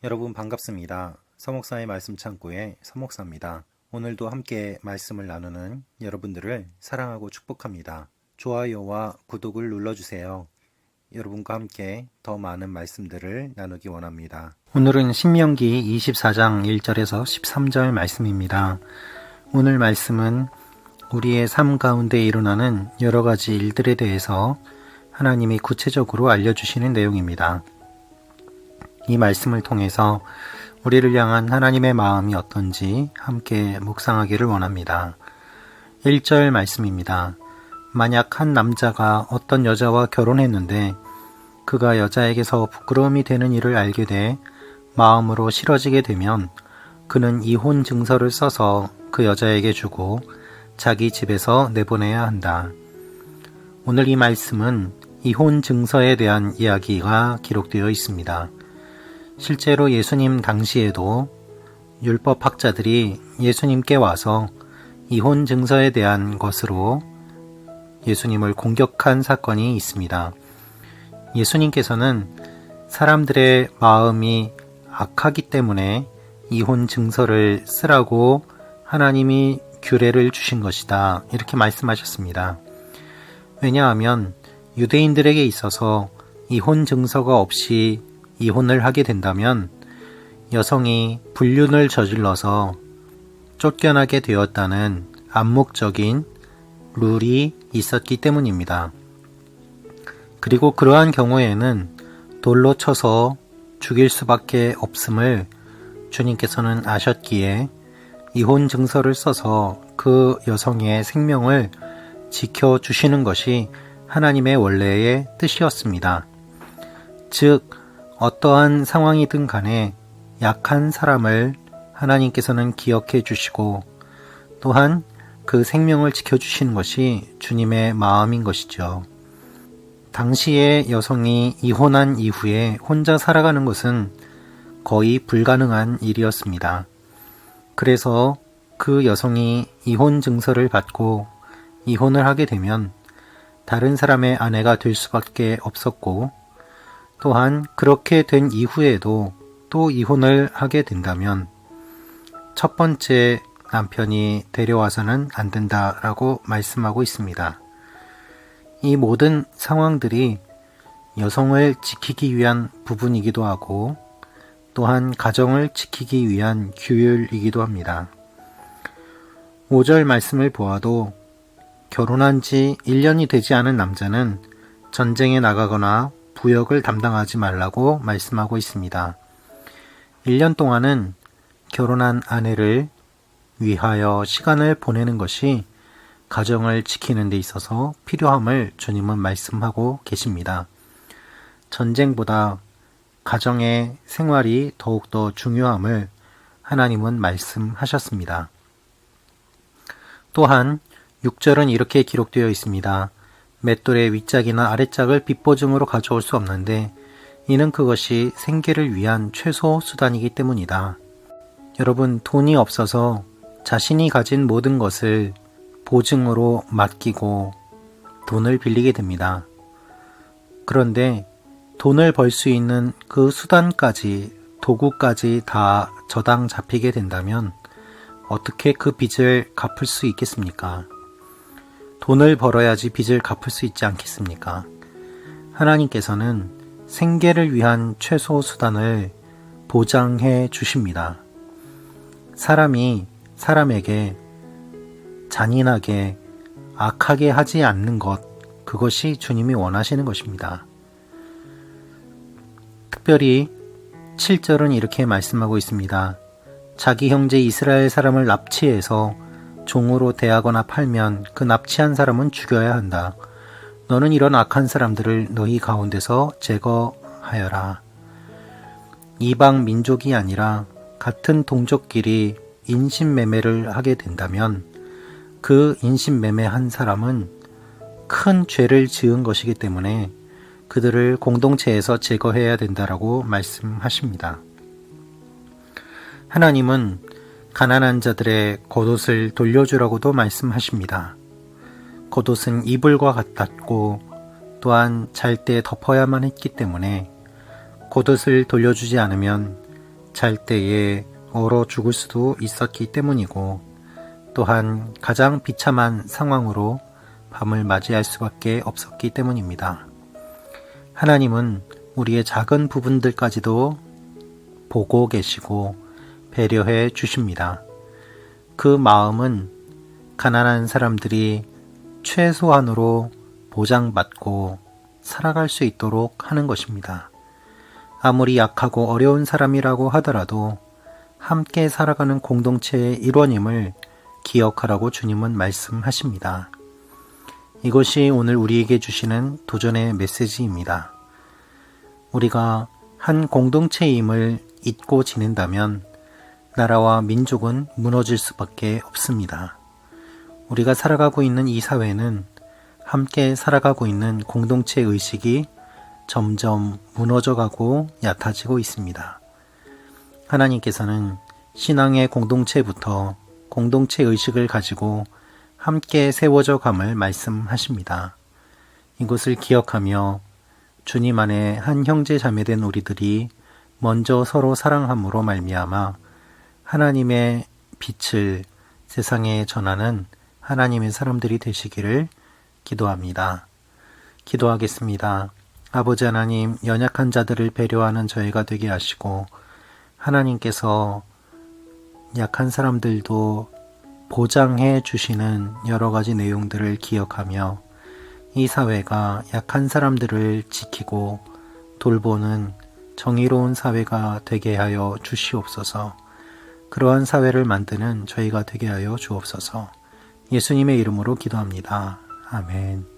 여러분 반갑습니다. 서목사의 말씀 창고의 서목사입니다. 오늘도 함께 말씀을 나누는 여러분들을 사랑하고 축복합니다. 좋아요와 구독을 눌러주세요. 여러분과 함께 더 많은 말씀들을 나누기 원합니다. 오늘은 신명기 24장 1절에서 13절 말씀입니다. 오늘 말씀은 우리의 삶 가운데 일어나는 여러 가지 일들에 대해서 하나님이 구체적으로 알려주시는 내용입니다. 이 말씀을 통해서 우리를 향한 하나님의 마음이 어떤지 함께 묵상하기를 원합니다. 1절 말씀입니다. 만약 한 남자가 어떤 여자와 결혼했는데 그가 여자에게서 부끄러움이 되는 일을 알게 돼 마음으로 싫어지게 되면 그는 이혼 증서를 써서 그 여자에게 주고 자기 집에서 내보내야 한다. 오늘 이 말씀은 이혼 증서에 대한 이야기가 기록되어 있습니다. 실제로 예수님 당시에도 율법학자들이 예수님께 와서 이혼 증서에 대한 것으로 예수님을 공격한 사건이 있습니다. 예수님께서는 사람들의 마음이 악하기 때문에 이혼 증서를 쓰라고 하나님이 규례를 주신 것이다. 이렇게 말씀하셨습니다. 왜냐하면 유대인들에게 있어서 이혼 증서가 없이 이혼을 하게 된다면 여성이 불륜을 저질러서 쫓겨나게 되었다는 암묵적인 룰이 있었기 때문입니다. 그리고 그러한 경우에는 돌로 쳐서 죽일 수밖에 없음을 주님께서는 아셨기에 이혼 증서를 써서 그 여성의 생명을 지켜주시는 것이 하나님의 원래의 뜻이었습니다. 즉, 어떠한 상황이든 간에 약한 사람을 하나님께서는 기억해 주시고 또한 그 생명을 지켜주시는 것이 주님의 마음인 것이죠. 당시의 여성이 이혼한 이후에 혼자 살아가는 것은 거의 불가능한 일이었습니다. 그래서 그 여성이 이혼 증서를 받고 이혼을 하게 되면 다른 사람의 아내가 될 수밖에 없었고 또한 그렇게 된 이후에도 또 이혼을 하게 된다면 첫 번째 남편이 데려와서는 안 된다라고 말씀하고 있습니다. 이 모든 상황들이 여성을 지키기 위한 부분이기도 하고 또한 가정을 지키기 위한 규율이기도 합니다. 5절 말씀을 보아도 결혼한 지 1년이 되지 않은 남자는 전쟁에 나가거나 부역을 담당하지 말라고 말씀하고 있습니다. 1년 동안은 결혼한 아내를 위하여 시간을 보내는 것이 가정을 지키는 데 있어서 필요함을 주님은 말씀하고 계십니다. 전쟁보다 가정의 생활이 더욱더 중요함을 하나님은 말씀하셨습니다. 또한 6절은 이렇게 기록되어 있습니다. 맷돌의 윗짝이나 아랫짝을 빛보증으로 가져올 수 없는데 이는 그것이 생계를 위한 최소 수단이기 때문이다. 여러분, 돈이 없어서 자신이 가진 모든 것을 보증으로 맡기고 돈을 빌리게 됩니다. 그런데 돈을 벌 수 있는 그 수단까지, 도구까지 다 저당 잡히게 된다면 어떻게 그 빚을 갚을 수 있겠습니까? 돈을 벌어야지 빚을 갚을 수 있지 않겠습니까? 하나님께서는 생계를 위한 최소 수단을 보장해 주십니다. 사람이 사람에게 잔인하게 악하게 하지 않는 것, 그것이 주님이 원하시는 것입니다. 특별히 7절은 이렇게 말씀하고 있습니다. 자기 형제 이스라엘 사람을 납치해서 종으로 대하거나 팔면 그 납치한 사람은 죽여야 한다. 너는 이런 악한 사람들을 너희 가운데서 제거하여라. 이방 민족이 아니라 같은 동족끼리 인신매매를 하게 된다면 그 인신매매한 사람은 큰 죄를 지은 것이기 때문에 그들을 공동체에서 제거해야 된다라고 말씀하십니다. 하나님은 가난한 자들의 겉옷을 돌려주라고도 말씀하십니다. 겉옷은 이불과 같았고 또한 잘 때 덮어야만 했기 때문에 겉옷을 돌려주지 않으면 잘 때에 얼어 죽을 수도 있었기 때문이고, 또한 가장 비참한 상황으로 밤을 맞이할 수밖에 없었기 때문입니다. 하나님은 우리의 작은 부분들까지도 보고 계시고 배려해 주십니다. 그 마음은 가난한 사람들이 최소한으로 보장받고 살아갈 수 있도록 하는 것입니다. 아무리 약하고 어려운 사람이라고 하더라도 함께 살아가는 공동체의 일원임을 기억하라고 주님은 말씀하십니다. 이것이 오늘 우리에게 주시는 도전의 메시지입니다. 우리가 한 공동체임을 잊고 지낸다면 나라와 민족은 무너질 수밖에 없습니다. 우리가 살아가고 있는 이 사회는 함께 살아가고 있는 공동체 의식이 점점 무너져가고 얕아지고 있습니다. 하나님께서는 신앙의 공동체부터 공동체 의식을 가지고 함께 세워져 감을 말씀하십니다. 이것을 기억하며 주님 안에 한 형제 자매된 우리들이 먼저 서로 사랑함으로 말미암아 하나님의 빛을 세상에 전하는 하나님의 사람들이 되시기를 기도합니다. 기도하겠습니다. 아버지 하나님, 연약한 자들을 배려하는 저희가 되게 하시고 하나님께서 약한 사람들도 보장해 주시는 여러 가지 내용들을 기억하며 이 사회가 약한 사람들을 지키고 돌보는 정의로운 사회가 되게 하여 주시옵소서. 그러한 사회를 만드는 저희가 되게 하여 주옵소서. 예수님의 이름으로 기도합니다. 아멘.